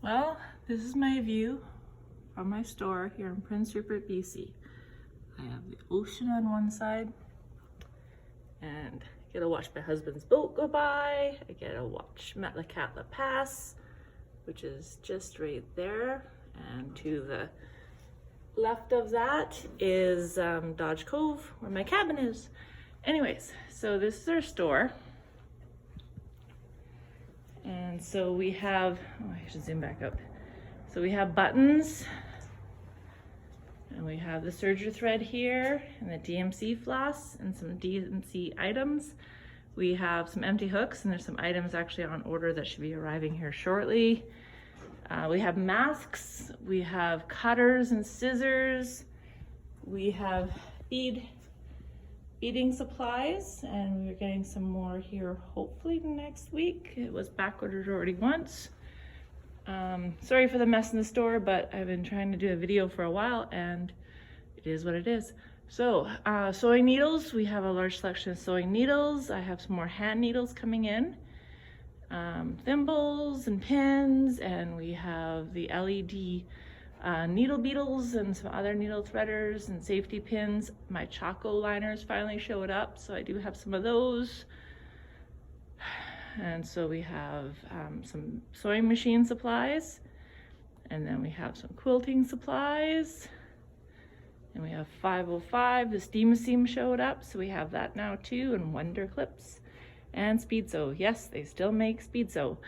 Well, this is my view from my store here in Prince Rupert, BC. I have the ocean on one side, and I get to watch my husband's boat go by. I get to watch Metlakatla Pass, which is just right there. And to the left of that is Dodge Cove, where my cabin is. Anyways, so this is our store. And so we have, oh, I should zoom back up. So we have buttons, and we have the serger thread here, and the DMC floss, and some DMC items. We have some empty hooks, and there's some items actually on order that should be arriving here shortly. We have masks, we have cutters and scissors, we have beading supplies, and we're getting some more here hopefully next week. It was back ordered already once. Sorry for the mess in the store, but I've been trying to do a video for a while and it is what it is. So sewing needles, we have a large selection of sewing needles. I have some more hand needles coming in, thimbles and pins, and we have the LED needle beetles and some other needle threaders and safety pins. My Choco liners finally showed up, so I do have some of those. And so we have some sewing machine supplies, and then we have some quilting supplies, and we have 505. The steam seam showed up, so we have that now too, and Wonder clips and speed sew. Yes, they still make speed sew.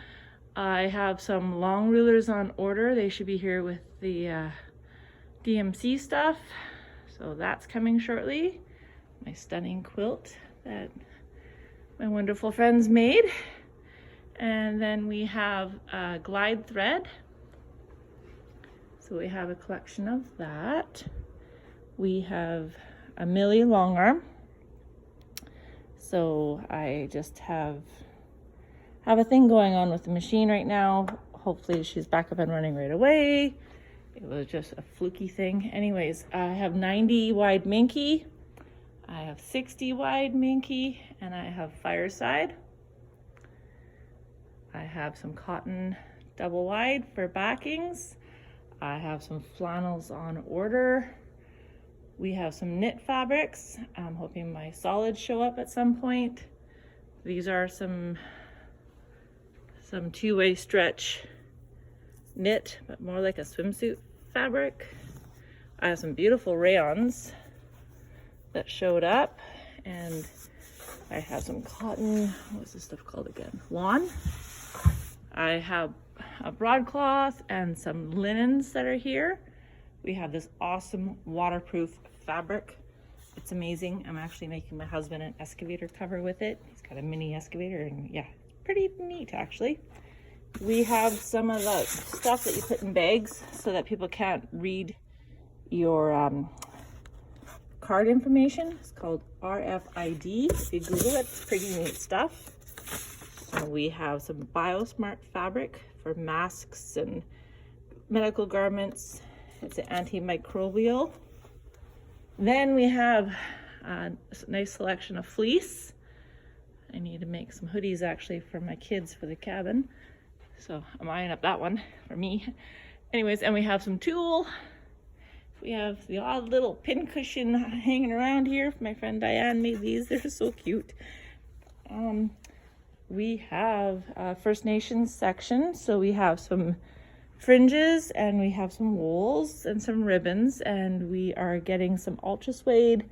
I have some long rulers on order. They should be here with the DMC stuff, so that's coming shortly. My stunning quilt that my wonderful friends made. And then we have glide thread. So we have a collection of that. We have a Millie long arm. So I just have a thing going on with the machine right now. Hopefully she's back up and running right away. It was just a fluky thing. Anyways, I have 90 wide minky. I have 60 wide minky, and I have fireside. I have some cotton double wide for backings. I have some flannels on order. We have some knit fabrics. I'm hoping my solids show up at some point. These are some two-way stretch knit, but more like a swimsuit fabric. I have some beautiful rayons that showed up, and I have some cotton, what's this stuff called again? Lawn. I have a broadcloth and some linens that are here. We have this awesome waterproof fabric. It's amazing. I'm actually making my husband an excavator cover with it. He's got a mini excavator, and yeah, pretty neat actually. We have some of the stuff that you put in bags so that people can't read your card information. It's called RFID. If you Google it, it's pretty neat stuff. We have some BioSmart fabric for masks and medical garments. It's an antimicrobial. Then we have a nice selection of fleece. I need to make some hoodies actually for my kids for the cabin. So I'm eyeing up that one for me. Anyways, and we have some tulle. We have the odd little pin cushion hanging around here. My friend Diane made these. They're so cute. We have a First Nations section. So we have some fringes, and we have some wools and some ribbons, and we are getting some ultra suede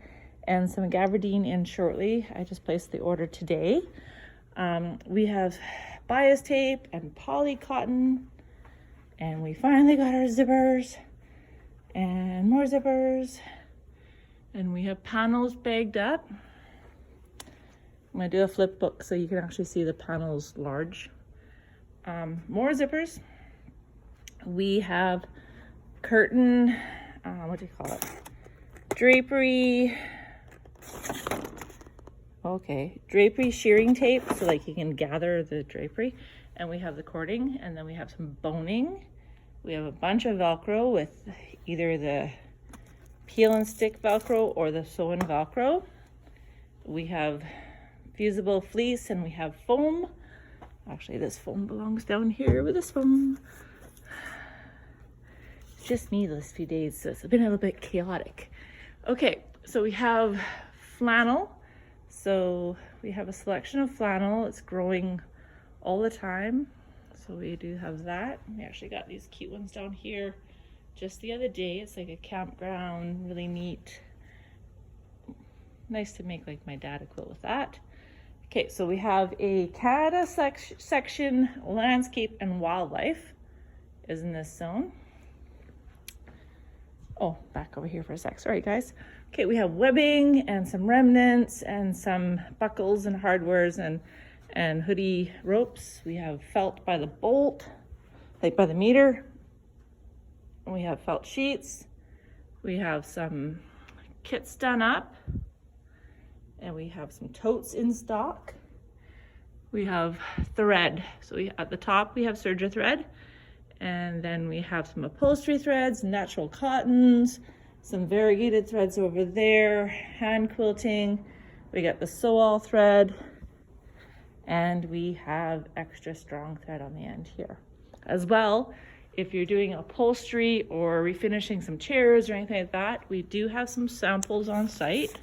and some gabardine in shortly. I just placed the order today. We have bias tape and poly cotton, and we finally got our zippers and more zippers, and we have panels bagged up. I'm gonna do a flip book so you can actually see the panels large. More zippers. We have curtain, what do you call it? Drapery. Okay, drapery shearing tape so like you can gather the drapery. And we have the cording, and then we have some boning. We have a bunch of Velcro with either the peel and stick Velcro or the sew and Velcro. We have fusible fleece, and we have foam. Actually, this foam belongs down here with this foam. just me those few days, so it's been a little bit chaotic. Okay, so we have flannel. So we have a selection of flannel. It's growing all the time. So we do have that. We actually got these cute ones down here just the other day. It's like a campground, really neat. Nice to make like my dad a quilt with that. Okay, so we have a Canada section, landscape and wildlife is in this zone. Oh, back over here for a sec. Sorry, guys. Okay, we have webbing and some remnants and some buckles and hardwares and hoodie ropes. We have felt by the bolt, like by the meter. We have felt sheets. We have some kits done up. And we have some totes in stock. We have thread. So at the top we have serger thread. And then we have some upholstery threads, natural cottons, some variegated threads over there, hand quilting. We got the sew-all thread. And we have extra strong thread on the end here. As well, if you're doing upholstery or refinishing some chairs or anything like that, we do have some samples on site.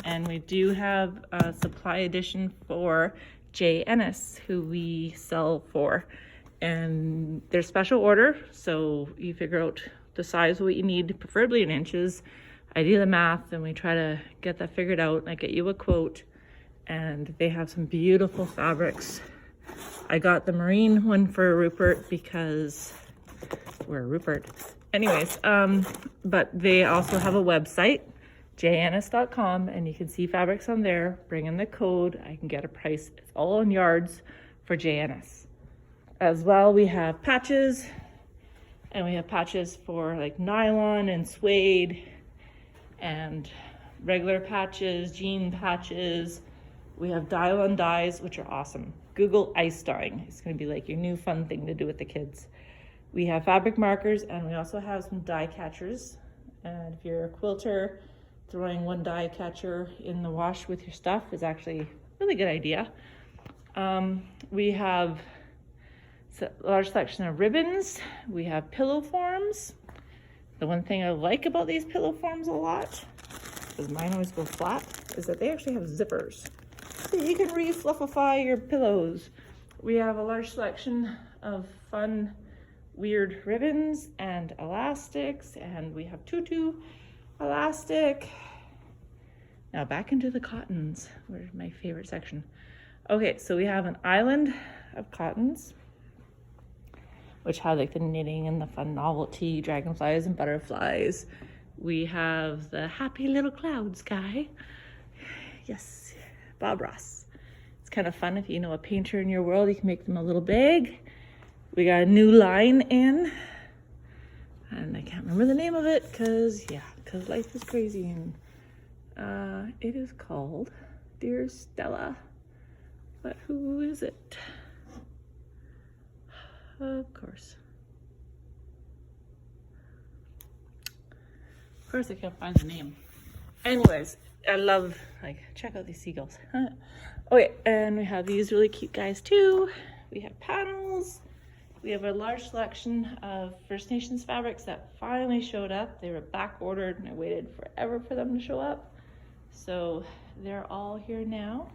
And we do have a supply edition for J. Ennis, who we sell for. And they're special order, so you figure out the size of what you need, preferably in inches. I do the math and we try to get that figured out. I get you a quote, and they have some beautiful fabrics. I got the marine one for Rupert because we're Rupert. Anyways, but they also have a website, jannis.com, and you can see fabrics on there. Bring in the code. I can get a price. It's all in yards for Jannis. As well, we have patches, and we have patches for like nylon and suede and regular patches, jean patches. We have dye-on dyes, which are awesome. Google ice dyeing. It's going to be like your new fun thing to do with the kids. We have fabric markers, and we also have some die catchers. And if you're a quilter, throwing one die catcher in the wash with your stuff is actually a really good idea. We have a large selection of ribbons. We have pillow forms. The one thing I like about these pillow forms a lot, because mine always go flat, is that they actually have zippers. So you can re-fluffify your pillows. We have a large selection of fun, weird ribbons and elastics, and we have tutu elastic. Now back into the cottons, where's my favorite section. Okay, so we have an island of cottons, which have like the knitting and the fun novelty, dragonflies and butterflies. We have the happy little clouds guy. Yes, Bob Ross. It's kind of fun if you know a painter in your world, you can make them a little big. We got a new line in, and I can't remember the name of it because life is crazy. And it is called Dear Stella, but who is it? Of course, I can't find the name. Anyways, I love, check out these seagulls. Okay, and we have these really cute guys too. We have panels. We have a large selection of First Nations fabrics that finally showed up. They were back ordered and I waited forever for them to show up. So they're all here now.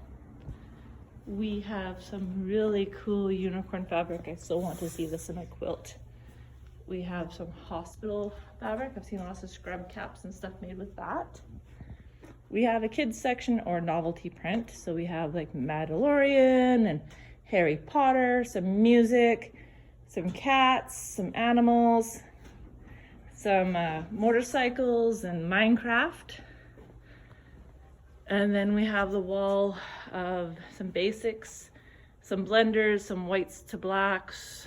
We have some really cool unicorn fabric. I still want to see this in a quilt. We have some hospital fabric. I've seen lots of scrub caps and stuff made with that. We have a kids section or novelty print. So we have like Mandalorian and Harry Potter, some music, some cats, some animals, some motorcycles and Minecraft. And then we have the wall of some basics, some blenders, some whites to blacks,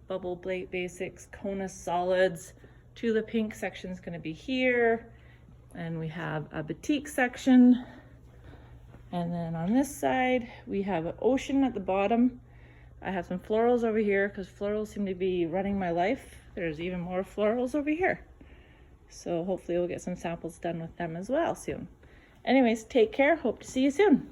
bubble plate basics, Kona solids. Tula pink section is going to be here. And we have a batik section. And then on this side, we have an ocean at the bottom. I have some florals over here because florals seem to be running my life. There's even more florals over here. So hopefully we'll get some samples done with them as well soon. Anyways, take care. Hope to see you soon.